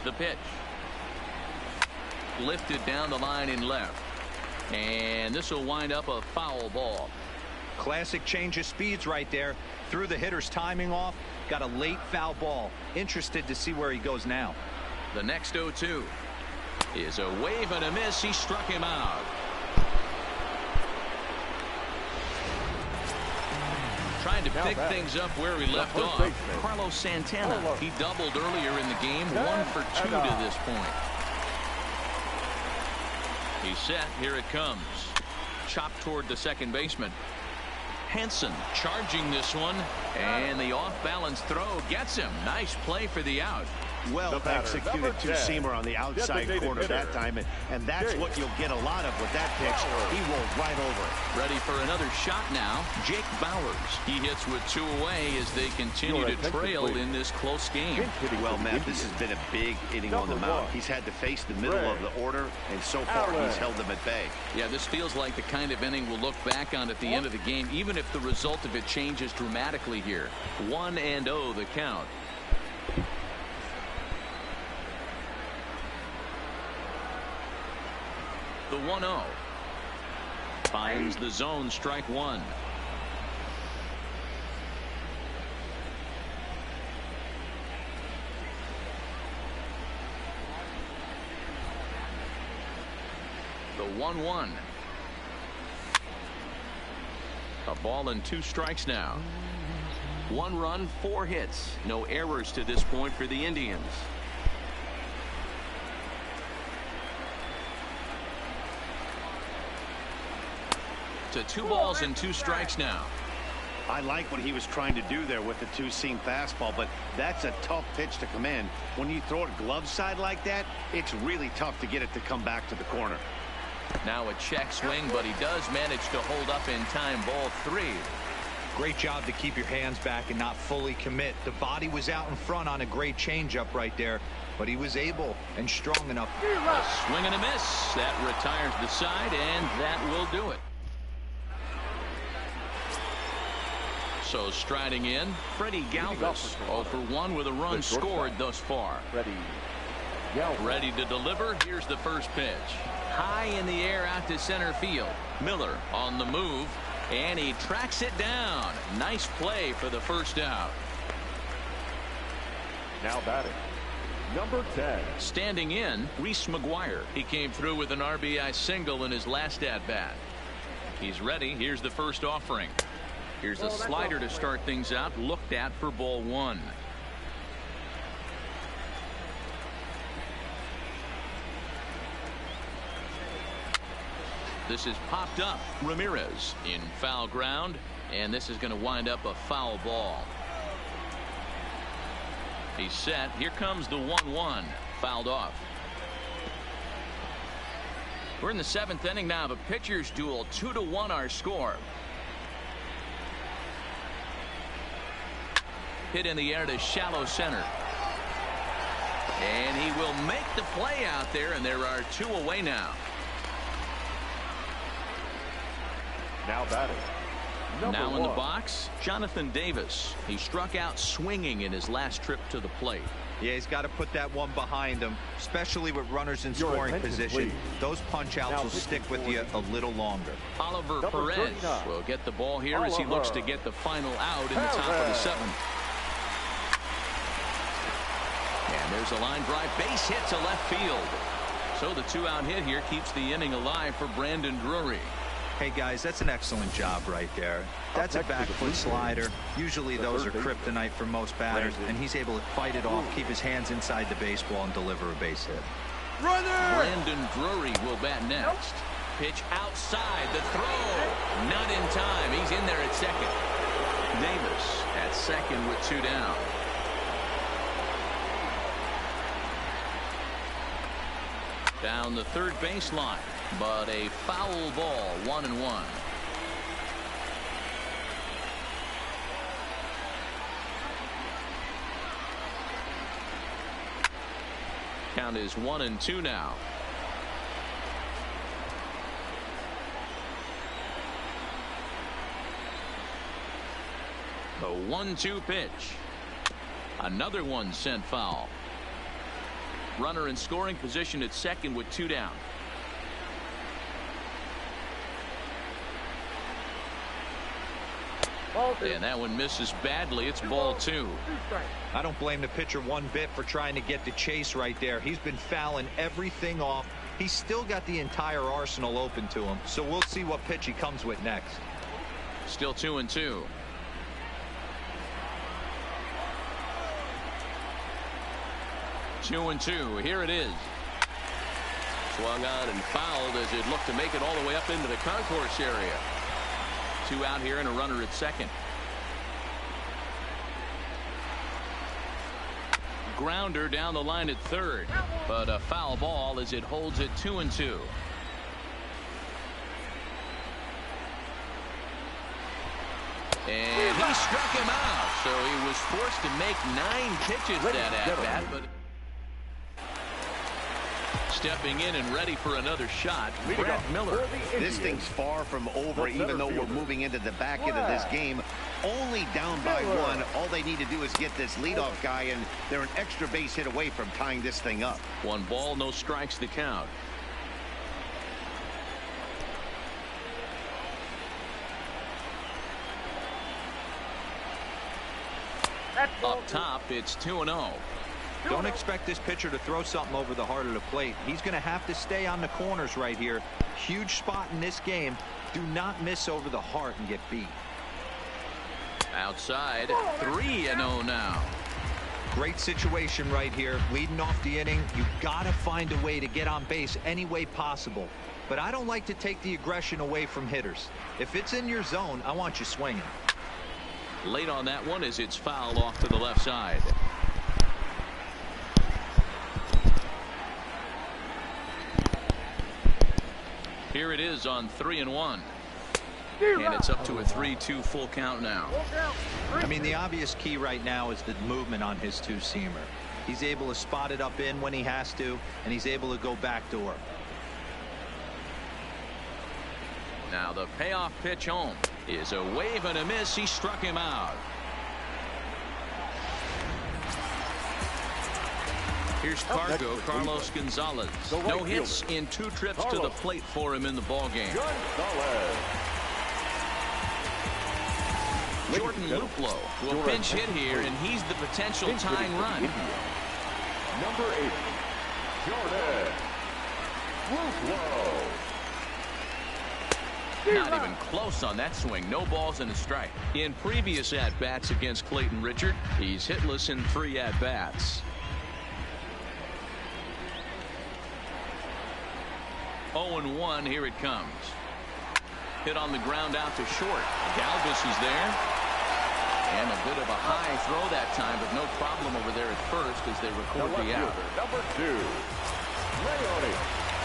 The pitch. Lifted down the line in left. And this will wind up a foul ball. Classic change of speeds right there. Threw the hitter's timing off. Got a late foul ball. Interested to see where he goes now. The next 0-2 is a wave and a miss. He struck him out. Trying to pick things up where he left off. Carlos Santana. He doubled earlier in the game. 1 for 2 to this point. He's set. Here it comes. Chopped toward the second baseman. Henson charging this one, and the off-balance throw gets him. Nice play for the out. Well executed two-seamer on the outside corner that time, and that's what you'll get a lot of with that pitch. He rolled right over it. Ready for another shot now. Jake Bauers. He hits with 2 away as they continue to trail in this close game. Well, Matt, this has been a big inning on the mound. He's had to face the middle of the order, and so far he's held them at bay. Yeah, this feels like the kind of inning we'll look back on at the end of the game, even if the result of it changes dramatically here. 1-0 the count. The 1-0 finds the zone, strike 1. The 1-1. A ball and 2 strikes now. 1 run, 4 hits. No errors to this point for the Indians. To 2 balls and 2 strikes now. I like what he was trying to do there with the 2-seam fastball, but that's a tough pitch to command. When you throw it glove side like that, it's really tough to get it to come back to the corner. Now a check swing, but he does manage to hold up in time. Ball 3. Great job to keep your hands back and not fully commit. The body was out in front on a great changeup right there, but he was able and strong enough. A swing and a miss. That retires the side, and that will do it. So striding in, Freddie Galvis, 0 for 1 with a run scored thus far. Ready to deliver. Here's the first pitch. High in the air out to center field. Miller on the move, and he tracks it down. Nice play for the first out. Now batting, number 10. Standing in, Reese McGuire. He came through with an RBI single in his last at-bat. He's ready. Here's the first offering. Here's a slider to start things out, looked at for ball 1. This is popped up. Ramirez in foul ground, and this is going to wind up a foul ball. He's set. Here comes the 1-1. Fouled off. We're in the 7th inning now of a pitcher's duel. 2-1 our score. Hit in the air to shallow center. And he will make the play out there, and there are 2 away now. Now batting, now in the box, Jonathan Davis. He struck out swinging in his last trip to the plate. Yeah, he's got to put that one behind him, especially with runners in scoring position. Those punch-outs will stick with you a little longer. Oliver Perez will get the ball here as he looks to get the final out in the top of the 7th. And there's a line drive, base hit to left field. So the 2-out hit here keeps the inning alive for Brandon Drury. Hey guys, that's an excellent job right there. That's a back foot slider. Usually those are kryptonite for most batters, and he's able to fight it off, keep his hands inside the baseball, and deliver a base hit. Brandon Drury will bat next. Pitch outside, the throw. Not in time. He's in there at second. Davis at second with 2 down. Down the third baseline, but a foul ball, 1-1. Count is 1-2 now. The 1-2 pitch. Another one sent foul. Runner in scoring position at second with 2 down. And that one misses badly. It's ball 2. I don't blame the pitcher one bit for trying to get the chase right there. He's been fouling everything off. He's still got the entire arsenal open to him. So we'll see what pitch he comes with next. Still 2-2. Two and two. Here it is. Swung on and fouled as it looked to make it all the way up into the concourse area. 2 out here and a runner at second. Grounder down the line at third, but a foul ball as it holds it 2-2. And he struck him out, so he was forced to make 9 pitches that at bat, but stepping in and ready for another shot, Brett Miller. This thing's far from over, even though we're moving into the back end of this game. Only down by 1. All they need to do is get this leadoff guy, and they're an extra base hit away from tying this thing up. 1 ball, no strikes to count. Up top, it's 2-0. Don't expect this pitcher to throw something over the heart of the plate. He's going to have to stay on the corners right here. Huge spot in this game. Do not miss over the heart and get beat. Outside, 3-0 now. Great situation right here. Leading off the inning, you got to find a way to get on base any way possible. But I don't like to take the aggression away from hitters. If it's in your zone, I want you swinging. Late on that one as it's fouled off to the left side. Here it is on 3-1. And it's up to a 3-2 full count now. I mean, the obvious key right now is the movement on his 2-seamer. He's able to spot it up in when he has to, and he's able to go backdoor. Now the payoff pitch home is a wave and a miss. He struck him out. Here's Cargo, Carlos Gonzalez. No hits in 2 trips to the plate for him in the ballgame. Jordan Luplow will pinch hit here, and he's the potential tying run. Number 8, Jordan Luplow. Not even close on that swing. No balls and a strike. In previous at-bats against Clayton Richard, he's hitless in 3 at-bats. 0-1. Here it comes. Hit on the ground out to short. Galvis is there. And a bit of a high throw that time, but no problem over there at first as they record the out. Number 2, Leone.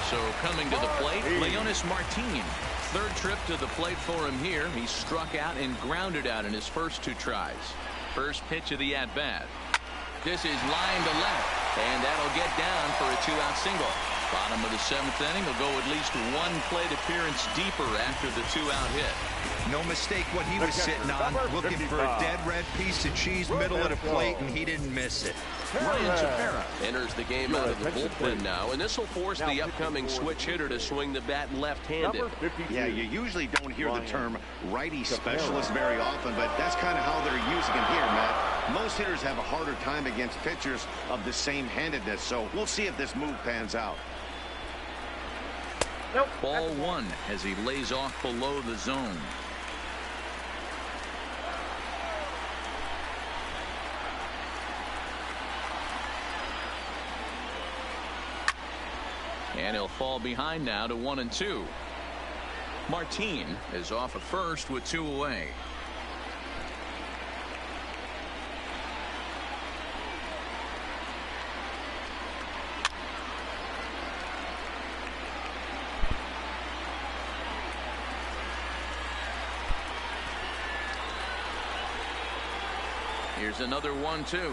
So coming to the plate, Leonis Martin. 3rd trip to the plate for him here. He struck out and grounded out in his first 2 tries. First pitch of the at-bat. This is line to left, and that'll get down for a 2-out single. Bottom of the 7th inning will go at least 1 plate appearance deeper after the 2-out hit. No mistake what he was sitting on, looking for a dead red piece of cheese middle of the plate, and he didn't miss it. Ryan Tepera enters the game out of the bullpen now, and this will force the upcoming switch hitter to swing the bat left-handed. Yeah, you usually don't hear the term righty specialist very often, but that's kind of how they're using him here, Matt. Most hitters have a harder time against pitchers of the same handedness, so we'll see if this move pans out. Ball 1 as he lays off below the zone. And he'll fall behind now to 1-2. Martin is off at first with 2 away. Here's another 1-2.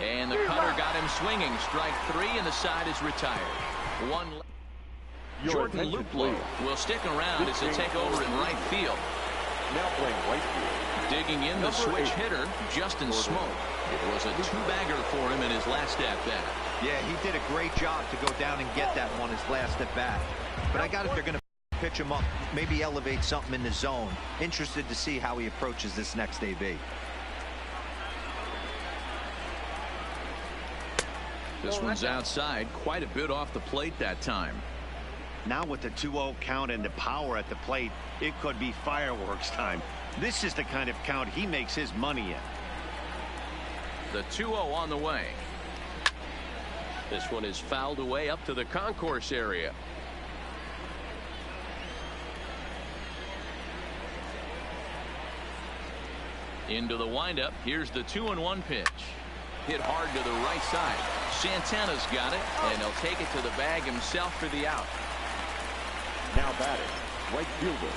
And the cutter got him swinging. Strike 3, and the side is retired. Jordan Luplow will stick around as they take over in right field. Now playing right field. Digging in the switch hitter, Justin Smoke. It was a 2-bagger for him in his last at-bat. Yeah, he did a great job to go down and get that one his last at-bat. But I got it, they're going to pitch him up, maybe elevate something in the zone. Interested to see how he approaches this next AB. This one's outside, quite a bit off the plate that time. Now with the 2-0 count and the power at the plate, it could be fireworks time. This is the kind of count he makes his money in. The 2-0 on the way. This one is fouled away up to the concourse area. Into the windup. Here's the 2-1 pitch. Hit hard to the right side. Santana's got it, and he'll take it to the bag himself for the out. Now batting, right fielder,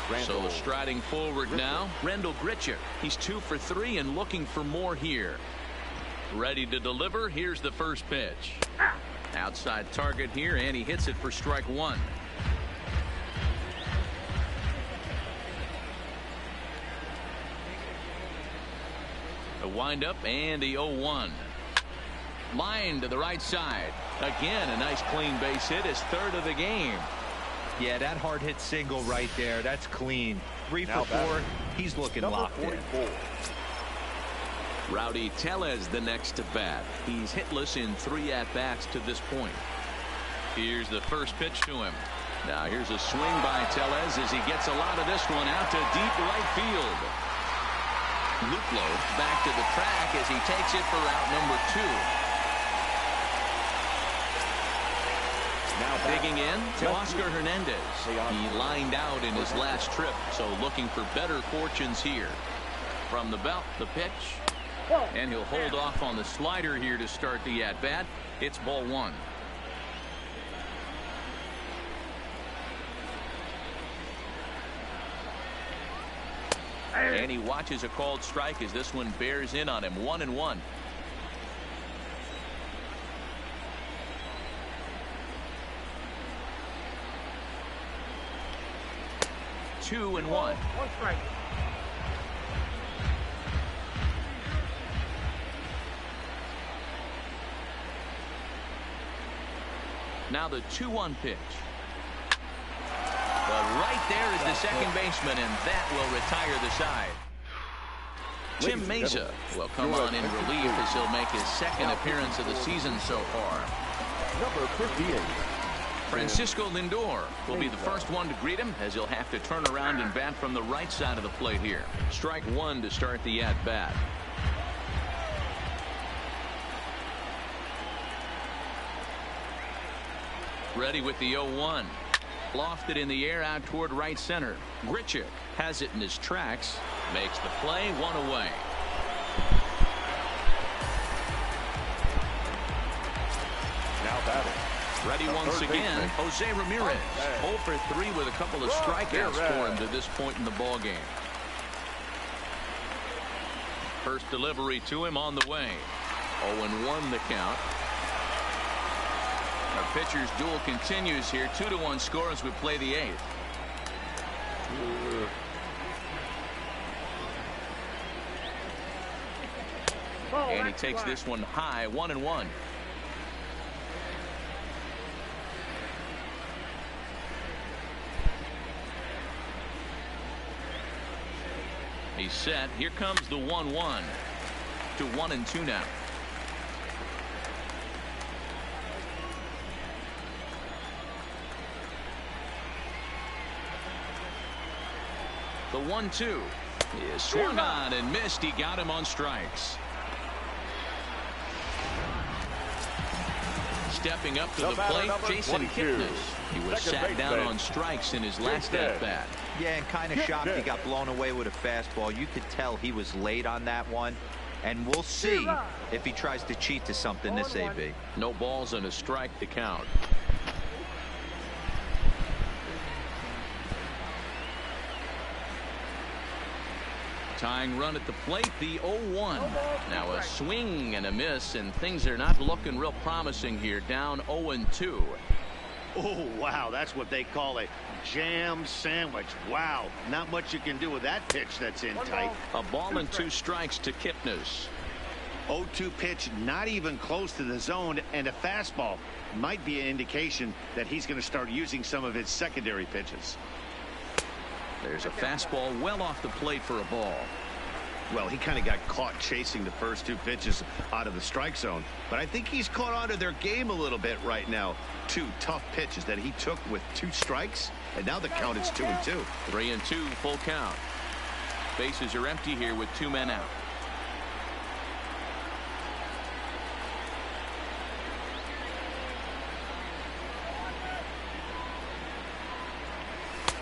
Randall. So striding forward now, Randall Grichuk. He's 2 for 3 and looking for more here. Ready to deliver. Here's the first pitch. Outside target here, and he hits it for strike 1. A windup and the 0-1. Line to the right side. Again, a nice clean base hit, his 3rd of the game. Yeah, that hard hit single right there. That's clean. 3 for 4. He's looking locked in. Rowdy Tellez the next to bat. He's hitless in 3 at-bats to this point. Here's the first pitch to him. Now here's a swing by Tellez as he gets a lot of this one out to deep right field. Luplow back to the track as he takes it for out number 2. Now digging in to Oscar Hernandez. He lined out in his last trip, so looking for better fortunes here. From the belt, the pitch. And he'll hold off on the slider here to start the at-bat. It's ball 1. And he watches a called strike as this one bears in on him. 1-1. Two and one. One strike. Now the 2-1 pitch. Well, right there is the second baseman, and that will retire the side. Tim Mesa will come on in relief as he'll make his 2nd appearance of the season so far. Number 58. Francisco Lindor will be the first one to greet him as he'll have to turn around and bat from the right side of the plate here. Strike 1 to start the at-bat. Ready with the 0-1. Lofted in the air out toward right center. Grichuk has it in his tracks. Makes the play, 1 away. Now batting. Ready once again, Jose Ramirez. 0 for 3 with a couple of strikeouts for him to this point in the ball game. First delivery to him on the way. 0-1 the count. Our pitcher's duel continues here. 2-1 score as we play the 8th. And he takes this one high. 1-1. He's set. Here comes the 1-1 to 1-2 now. The 1-2 is swung on and missed. He got him on strikes. Stepping up to the plate, Jason Kipnis. He was sat down on strikes in his last at-bat. Yeah, and kind of shocked he got blown away with a fastball. You could tell he was late on that one. And we'll see if he tries to cheat to something this AB. No balls and a strike to count. Tying run at the plate, the 0-1. Now a swing and a miss, and things are not looking real promising here. Down 0-2. Oh, wow, that's what they call a jam sandwich. Wow, not much you can do with that pitch that's in tight. A ball and 2 strikes to Kipnis. 0-2 pitch, not even close to the zone, and a fastball might be an indication that he's going to start using some of his secondary pitches. There's a fastball well off the plate for a ball. Well, he kind of got caught chasing the first 2 pitches out of the strike zone, but I think he's caught on to their game a little bit right now. 2 tough pitches that he took with 2 strikes, and now the count is 2-2. 3-2, full count. Bases are empty here with 2 men out.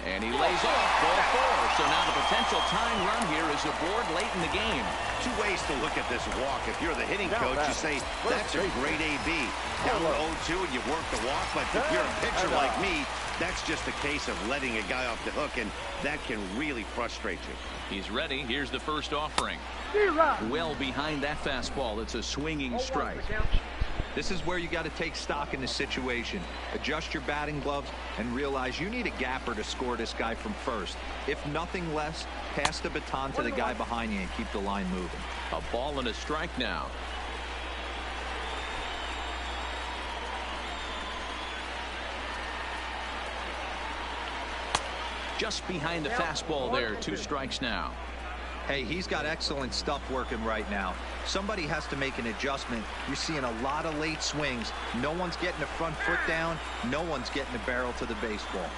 And he lays off ball 4. So now the potential tying run here is aboard late in the game. 2 ways to look at this walk. If you're the hitting coach, you say that's a great AB. Down 0-2 and you work the walk. But if you're a pitcher like me, that's just a case of letting a guy off the hook, and that can really frustrate you. He's ready. Here's the first offering. Well behind that fastball. It's a swinging strike. This is where you got to take stock in the situation. Adjust your batting gloves and realize you need a gapper to score this guy from first. If nothing less, pass the baton to the guy behind you and keep the line moving. A ball and a strike now. Just behind the fastball there. 2 strikes now. Hey, he's got excellent stuff working right now. Somebody has to make an adjustment. You're seeing a lot of late swings. No one's getting the front foot down. No one's getting the barrel to the baseball.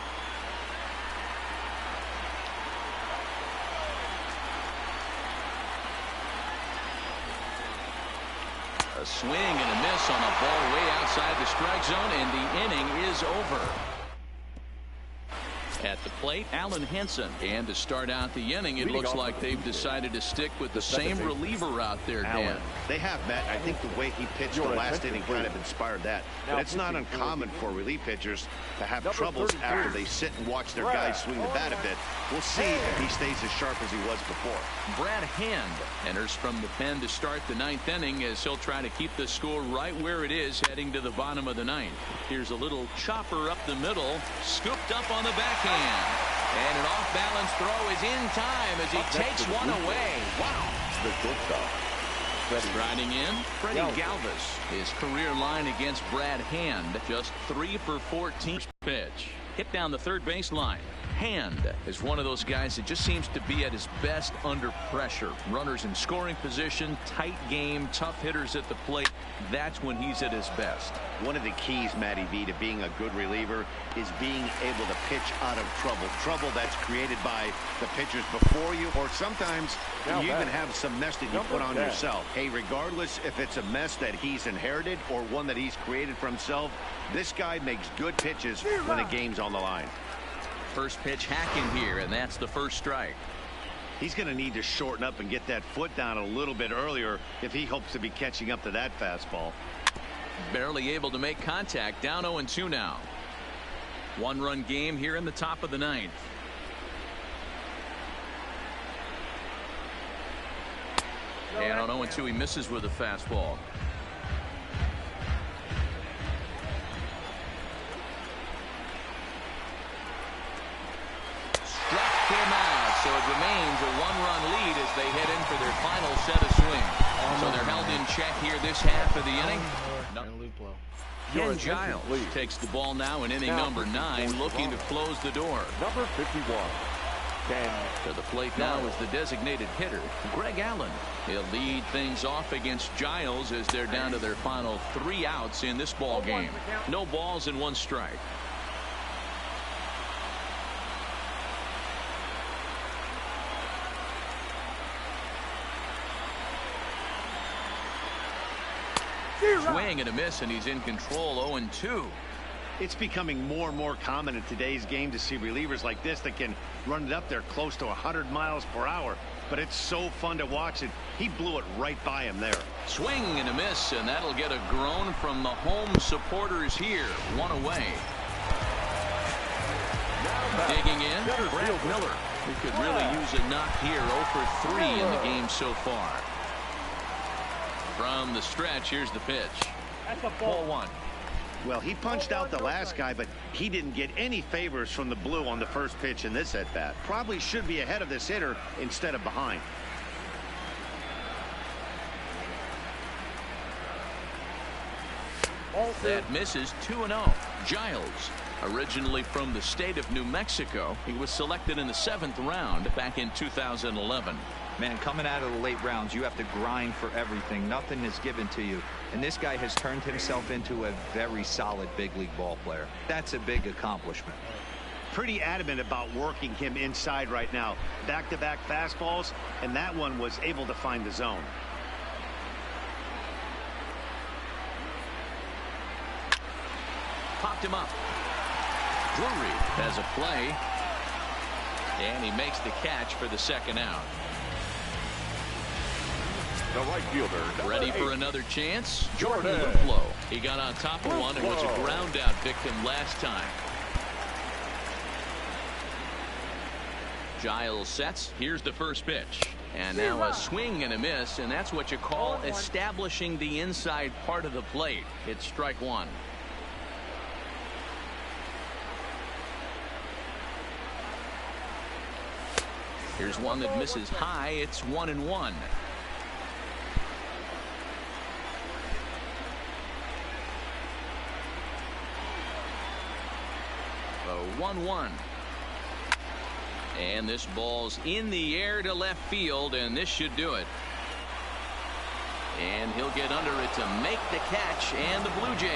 A swing and a miss on a ball way outside the strike zone, and the inning is over. At the plate, Alan Henson. And to start out the inning, it looks like they've decided to stick with the same reliever out there, Dan. They have, Matt. I think the way he pitched the last inning kind of inspired that. But it's not uncommon for relief pitchers to have troubles after they sit and watch their guys swing the bat a bit. We'll see if he stays as sharp as he was before. Brad Hand enters from the pen to start the 9th inning as he'll try to keep the score right where it is heading to the bottom of the 9th. Here's a little chopper up the middle, scooped up on the backhand. And an off-balance throw is in time as he takes one away. Wow. Striding in, Freddie Galvis. His career line against Brad Hand, just 3 for 14. Pitch. Hit down the third baseline. Hand is one of those guys that just seems to be at his best under pressure. Runners in scoring position, tight game, tough hitters at the plate. That's when he's at his best. One of the keys, Matty V, to being a good reliever is being able to pitch out of trouble. Trouble that's created by the pitchers before you, or sometimes you even have some mess that you put on yourself. Hey, regardless if it's a mess that he's inherited or one that he's created for himself, this guy makes good pitches when the game's on the line. First pitch hacking here, and that's the first strike. He's going to need to shorten up and get that foot down a little bit earlier if he hopes to be catching up to that fastball. Barely able to make contact. Down 0-2 now. 1-run game here in the top of the 9th. And on 0-2 he misses with a fastball. Struck him out, so it remains a 1-run lead as they head in for their final set of swings. So they're held in check here this half of the inning. Ken Giles takes the ball now in inning number 9, looking to close the door. Number 51. To the plate now is the designated hitter, Greg Allen. He'll lead things off against Giles as they're down to their final 3 outs in this ball game. No balls and 1 strike. Swing and a miss, and he's in control. 0-2. It's becoming more and more common in today's game to see relievers like this that can run it up there close to 100 miles per hour. But it's so fun to watch it. He blew it right by him there. Swing and a miss, and that'll get a groan from the home supporters here. 1 away. Digging in, Brad Miller. He could really use a knock here. 0 for 3 in the game so far. From the stretch, here's the pitch. That's a ball 1. Well, he punched out the last guy, but he didn't get any favors from the blue on the first pitch in this at-bat. Probably should be ahead of this hitter instead of behind. That misses 2-0. Giles, originally from the state of New Mexico, he was selected in the 7th round back in 2011. Man, coming out of the late rounds, you have to grind for everything. Nothing is given to you. And this guy has turned himself into a very solid big league ball player. That's a big accomplishment. Pretty adamant about working him inside right now. Back-to-back fastballs, and that one was able to find the zone. Popped him up. Drury has a play. And he makes the catch for the 2nd out. The right fielder, ready for 8. another chance. Jordan Luplow. He got on top of one and was a ground out victim last time. Giles sets. Here's the first pitch. And now a swing and a miss, and that's what you call establishing the inside part of the plate. It's strike one. Here's one that misses high. It's 1-1. The 1-1. And this ball's in the air to left field, and this should do it. And he'll get under it to make the catch, and the Blue Jays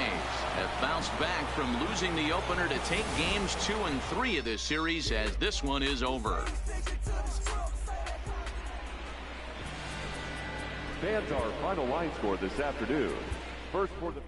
have bounced back from losing the opener to take games 2 and 3 of this series as this one is over. Fans, our final line score this afternoon. First for the